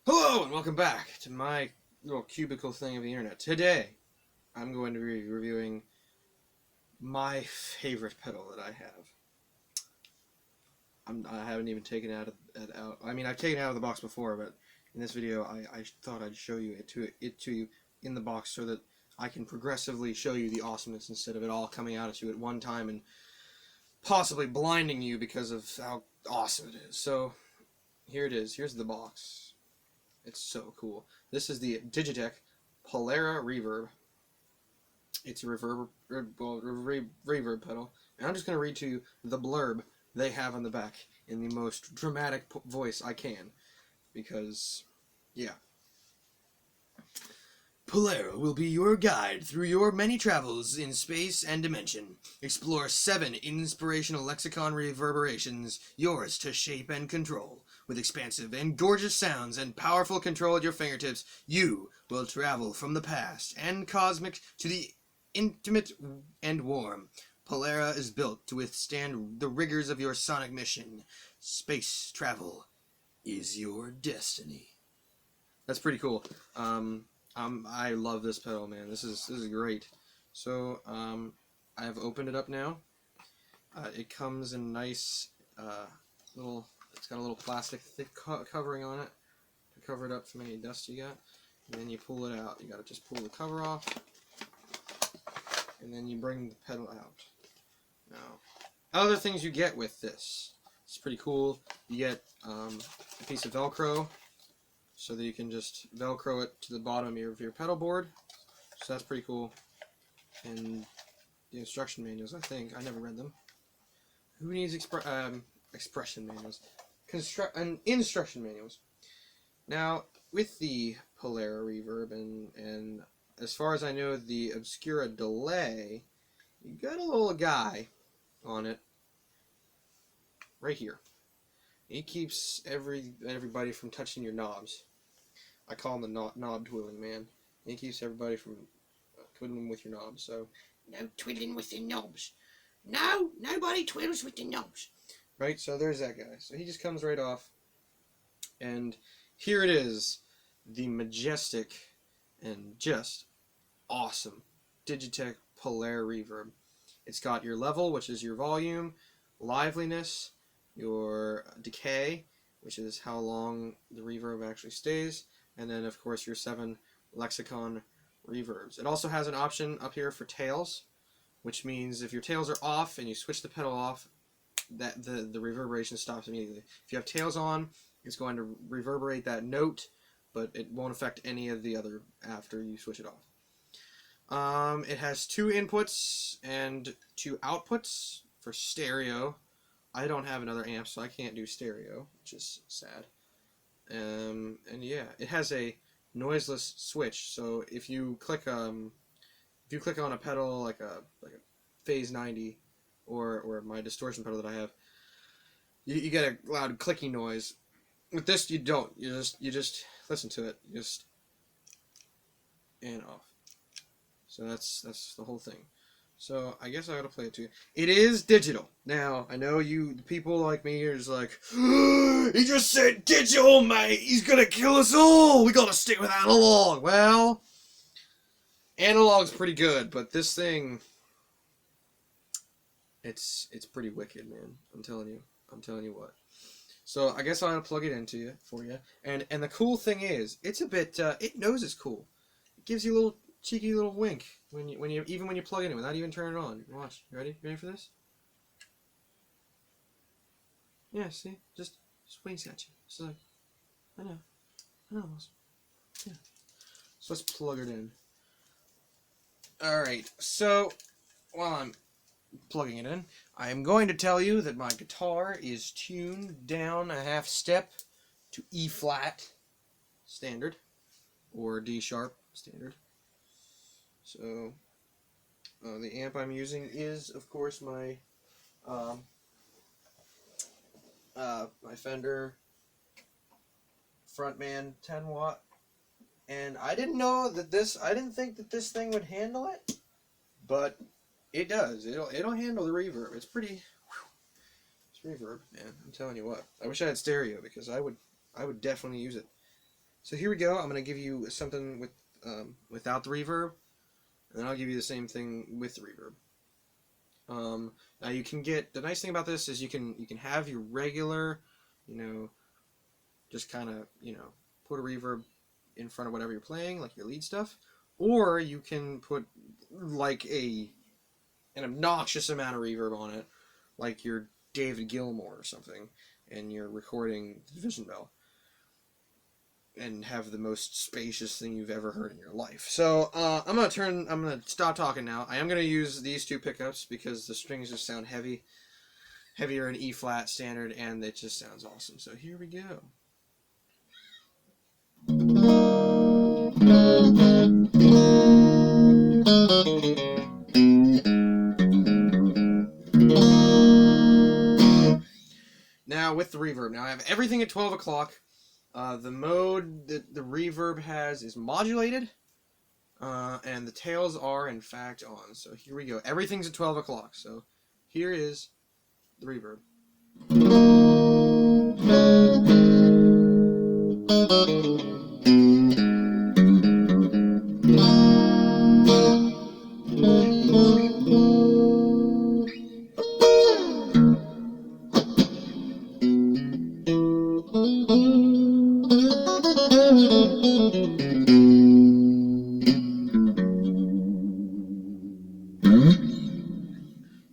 Hello and welcome back to my little cubicle thing of the internet. Today, I'm going to be reviewing my favorite pedal that I have. I haven't even taken it out. I mean, I've taken it out of the box before, but in this video, I thought I'd show you it to you in the box so that I can progressively show you the awesomeness instead of it all coming out at you at one time and possibly blinding you because of how awesome it is. So, here it is. Here's the box. It's so cool. This is the Digitech Polara Reverb. It's a reverb pedal. And I'm just going to read to you the blurb they have on the back in the most dramatic voice I can. Because, yeah. Polara will be your guide through your many travels in space and dimension. Explore 7 inspirational Lexicon reverberations, yours to shape and control. With expansive and gorgeous sounds and powerful control at your fingertips, you will travel from the past and cosmic to the intimate and warm. Polara is built to withstand the rigors of your sonic mission. Space travel is your destiny. That's pretty cool. I love this pedal, man. This is great. So, I have opened it up now. It comes in nice little. It's got a little plastic thick covering on it to cover it up from any dust you got. And then you pull it out. You gotta just pull the cover off, and then you bring the pedal out. Now, other things you get with this. It's pretty cool. You get a piece of Velcro, so that you can just Velcro it to the bottom of your pedal board. So that's pretty cool. And the instruction manuals, I think. I never read them. Who needs expression manuals? Instruction manuals. Now, with the Polara Reverb and as far as I know, the Obscura delay, you got a little guy on it right here. He keeps everybody from touching your knobs. I call him the knob twiddling man. He keeps everybody from twiddling with your knobs. So no twiddling with the knobs. No, nobody twiddles with the knobs. Right, so there's that guy. So he just comes right off. And here it is, the majestic and just awesome Digitech Polara Reverb. It's got your level, which is your volume, liveliness, your decay, which is how long the reverb actually stays, and then of course your 7 Lexicon reverbs. It also has an option up here for tails, which means if your tails are off and you switch the pedal off, that the reverberation stops immediately. If you have tails on, it's going to reverberate that note, but it won't affect any of the other after you switch it off. It has 2 inputs and 2 outputs for stereo. I don't have another amp, so I can't do stereo, which is sad. And yeah, it has a noiseless switch. So if you click on a pedal like a Phase 90 or my distortion pedal that I have, you get a loud clicking noise. With this, you don't. You just listen to it. Just and off. So that's the whole thing. So I guess I gotta play it to you. It is digital. Now, I know you people like me are just like, he just said digital, mate! He's gonna kill us all! We gotta stick with analog! Well, analog's pretty good, but this thing, it's pretty wicked, man. I'm telling you what. So I guess I'll have to plug it into for you. And the cool thing is, it's a bit, it knows it's cool. It gives you a little cheeky little wink when you plug it in without even turning it on. Watch. You ready? Ready for this? Yeah, see? Just winks at you. It's like, I know. Yeah. So let's plug it in. Alright, so while I'm plugging it in, I am going to tell you that my guitar is tuned down a half step to E flat standard or D sharp standard. So the amp I'm using is, of course, my my Fender Frontman 10 watt, and I didn't think that this thing would handle it, but it does. It'll handle the reverb. It's pretty. It's reverb, man. I'm telling you what. I wish I had stereo because I would definitely use it. So here we go. I'm going to give you something with without the reverb, and then I'll give you the same thing with the reverb. Now you can get, the nice thing about this is you can have your regular, just kind of, put a reverb in front of whatever you're playing, like your lead stuff, or you can put like an obnoxious amount of reverb on it, like your David Gilmour or something, and you're recording the Division Bell, and have the most spacious thing you've ever heard in your life. So I'm gonna stop talking now. I am gonna use these two pickups because the strings just sound heavier in E flat standard, and it just sounds awesome. So here we go. Now with the reverb. Now I have everything at 12 o'clock. The mode that the reverb has is modulated, and the tails are in fact on. So here we go. Everything's at 12 o'clock. So here is the reverb.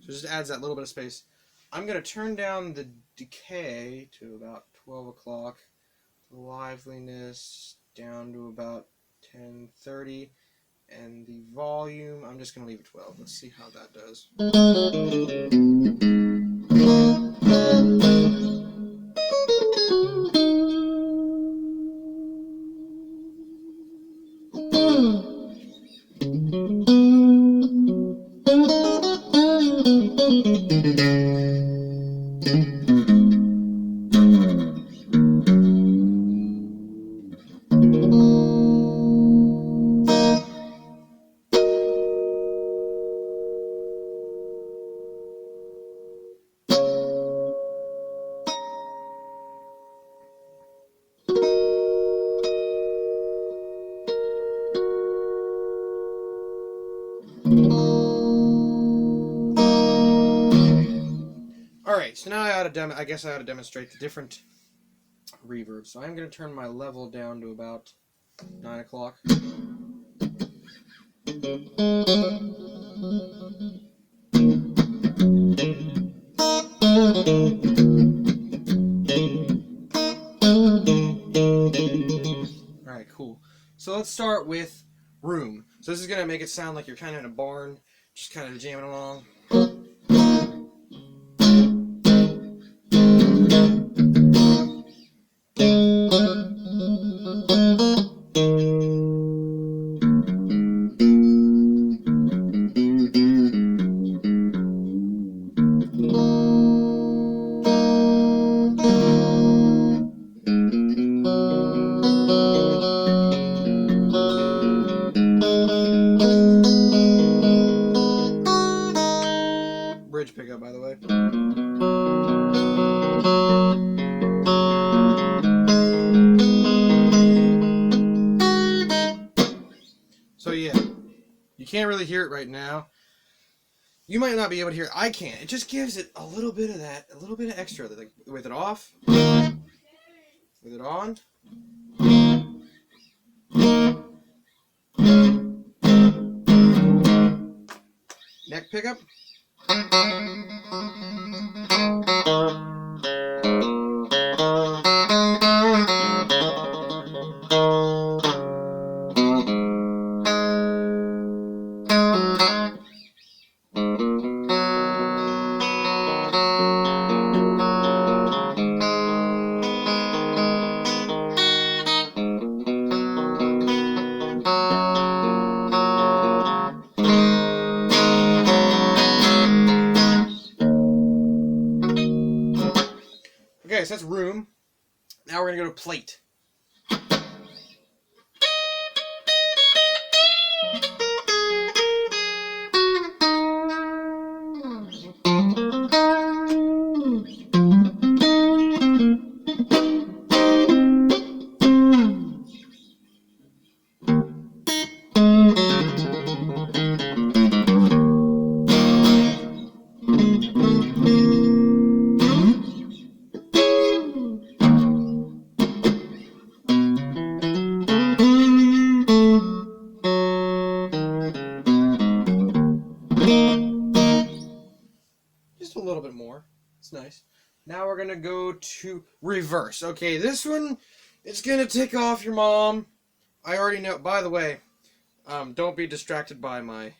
So just adds that little bit of space. I'm going to turn down the decay to about 12 o'clock. The liveliness down to about 10:30. And the volume, I'm just going to leave it 12. Let's see how that does. Alright, so now I guess I ought to demonstrate the different reverb. So I'm going to turn my level down to about 9 o'clock. Alright, cool. So let's start with room. So this is going to make it sound like you're kind of in a barn, just kind of jamming along. Bridge pickup, by the way. So yeah, you can't really hear it right now. You might not be able to hear it. I can't. It just gives it a little bit of that, a little bit of extra. Like, with it off, with it on. Neck pickup. Okay, so that's room. Now we're going to go to plate. nice. Now we're gonna go to reverse. Okay, this one, it's gonna tick off your mom. I already know. By the way, don't be distracted by my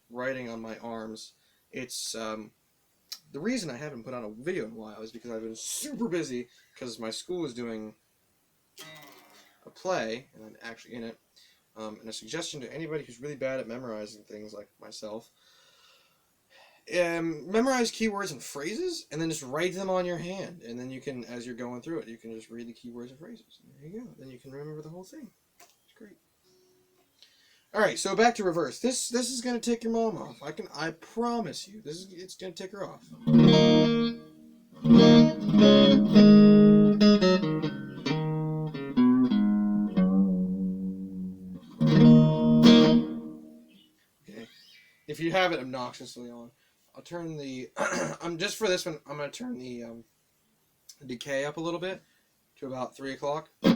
writing on my arms. It's the reason I haven't put on a video in a while is because I've been super busy because my school is doing a play and I'm actually in it. And a suggestion to anybody who's really bad at memorizing things like myself. Memorize keywords and phrases, and then just write them on your hand, and then you can, as you're going through it, you can just read the keywords and phrases. And there you go. Then you can remember the whole thing. It's great. All right, so back to reverse. This is gonna tick your mom off. I promise you. It's gonna tick her off. Okay. If you have it obnoxiously on, I'll turn the. Just for this one, I'm gonna turn the decay up a little bit to about 3 o'clock. Okay,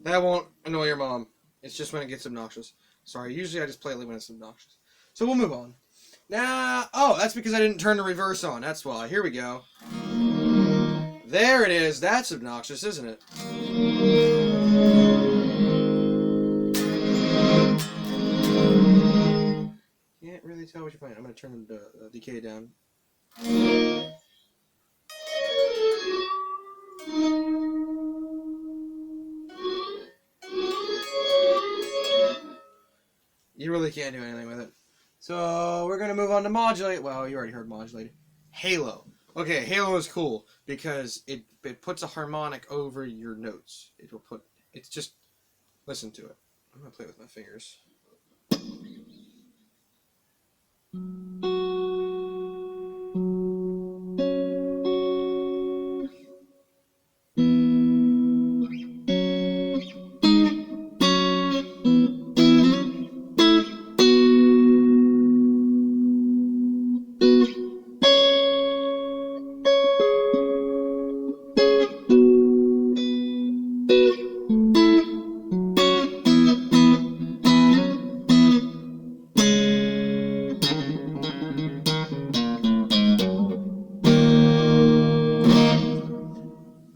that won't annoy your mom. It's just when it gets obnoxious. Sorry, usually I just play it when it's obnoxious. So we'll move on. Now, oh, that's because I didn't turn the reverse on. That's why. Here we go. There it is. That's obnoxious, isn't it? Can't really tell what you're playing. I'm going to turn the decay down. You really can't do anything with it. So we're going to move on to modulate. Well, you already heard modulate. Halo. Okay, halo is cool because it puts a harmonic over your notes. It's just, listen to it. I'm going to play with my fingers.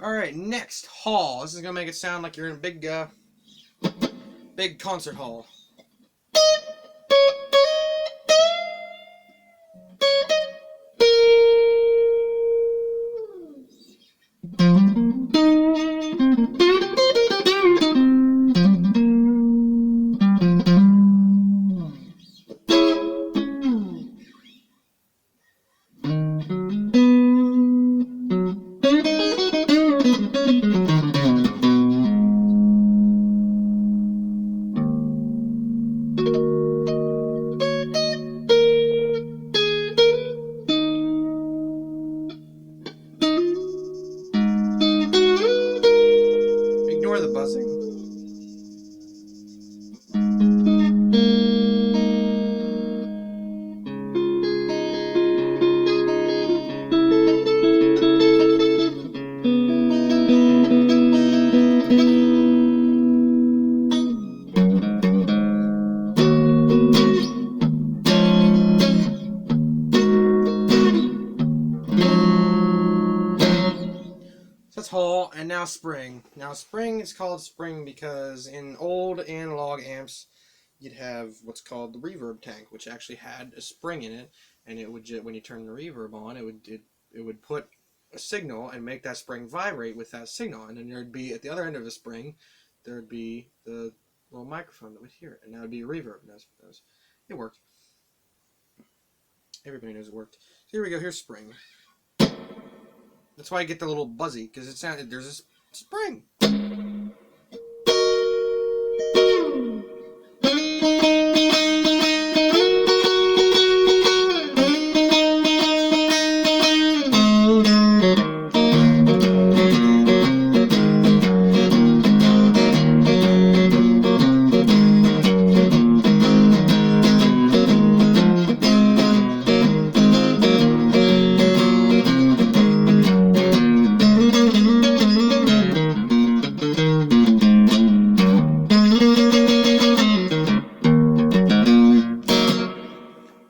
Alright, next, hall. This is going to make it sound like you're in a big concert hall. Ignore the buzzing. That's hall, and now spring. Now spring is called spring because in old analog amps, you'd have what's called the reverb tank, which actually had a spring in it, and it would when you turn the reverb on, it would put a signal and make that spring vibrate with that signal, and then there'd be at the other end of the spring, there'd be the little microphone that would hear it, and that would be a reverb. And it worked. Everybody knows it worked. So here we go. Here's spring. That's why I get the little buzzy, because it sounded there's a spring.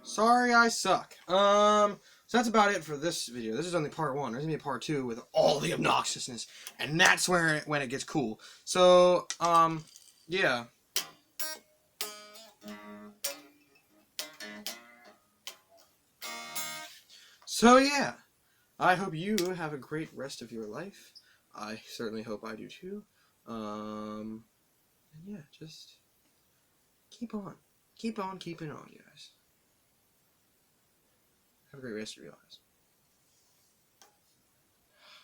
Sorry I suck. So that's about it for this video. This is only part 1. There's gonna be a part 2 with all the obnoxiousness, and that's where when it gets cool. So, yeah. So yeah, I hope you have a great rest of your life. I certainly hope I do too. And yeah, just keep on keeping on, you guys. Have a great rest of your lives.